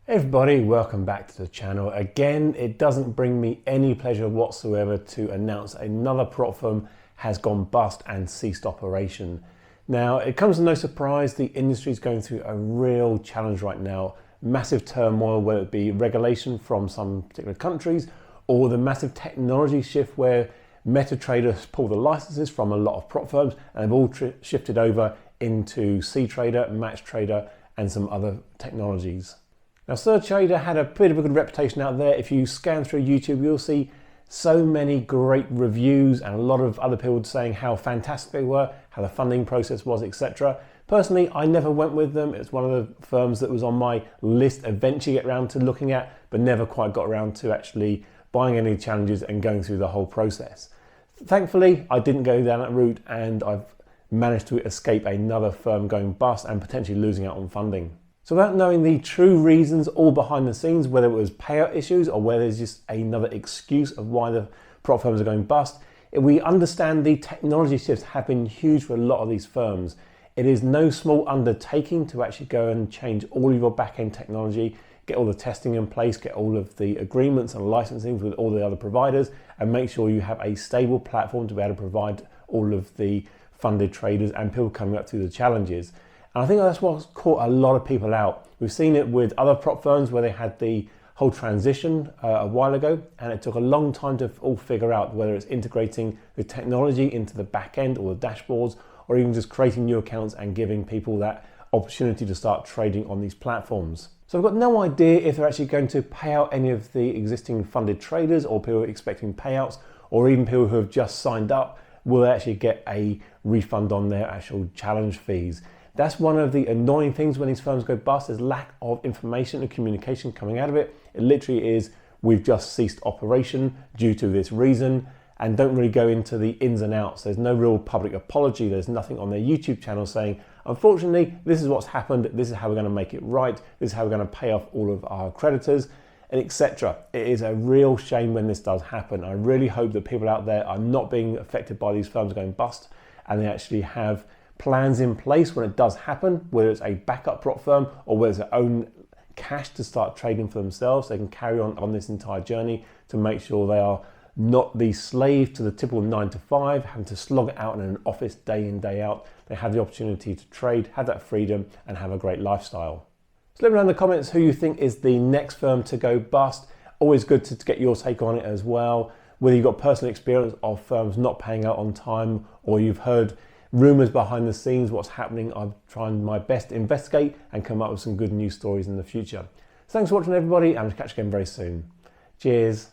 Hey everybody, welcome back to the channel. Again, it doesn't bring me any pleasure whatsoever to announce another prop firm has gone bust and ceased operation. Now, it comes as no surprise the industry is going through a real challenge right now. Massive turmoil, whether it be regulation from some particular countries or the massive technology shift where MetaTrader pulled the licenses from a lot of prop firms and have all shifted over into SURGETRADER, MatchTrader and some other technologies. Now, SURGETRADER had a bit of a good reputation out there. If you scan through YouTube, you'll see so many great reviews and a lot of other people saying how fantastic they were, how the funding process was, etc. Personally, I never went with them. It's one of the firms that was on my list eventually get around to looking at, but never quite got around to actually buying any challenges and going through the whole process. Thankfully, I didn't go down that route and I've managed to escape another firm going bust and potentially losing out on funding. So without knowing the true reasons all behind the scenes, whether it was payout issues or whether there's just another excuse of why the prop firms are going bust, if we understand the technology shifts have been huge for a lot of these firms. It is no small undertaking to actually go and change all of your back-end technology, get all the testing in place, get all of the agreements and licensing with all the other providers, and make sure you have a stable platform to be able to provide all of the funded traders and people coming up through the challenges. And I think that's what's caught a lot of people out. We've seen it with other prop firms where they had the whole transition a while ago, and it took a long time to all figure out whether it's integrating the technology into the back end or the dashboards, or even just creating new accounts and giving people that opportunity to start trading on these platforms. So I've got no idea if they're actually going to pay out any of the existing funded traders or people expecting payouts, or even people who have just signed up, will they actually get a refund on their actual challenge fees. That's one of the annoying things when these firms go bust, is lack of information and communication coming out of it. It literally is, we've just ceased operation due to this reason, and don't really go into the ins and outs. There's no real public apology. There's nothing on their YouTube channel saying, unfortunately, this is what's happened. This is how we're going to make it right. This is how we're going to pay off all of our creditors, and etc. It is a real shame when this does happen. I really hope that people out there are not being affected by these firms going bust, and they actually have plans in place when it does happen, whether it's a backup prop firm or whether it's their own cash to start trading for themselves. They can carry on this entire journey to make sure they are not the slave to the typical 9 to 5, having to slog it out in an office day in, day out. They have the opportunity to trade, have that freedom, and have a great lifestyle. So let me know in the comments who you think is the next firm to go bust. Always good to get your take on it as well. Whether you've got personal experience of firms not paying out on time, or you've heard rumors behind the scenes, what's happening. I'm trying my best to investigate and come up with some good news stories in the future. So thanks for watching everybody, and I'll catch you again very soon. Cheers.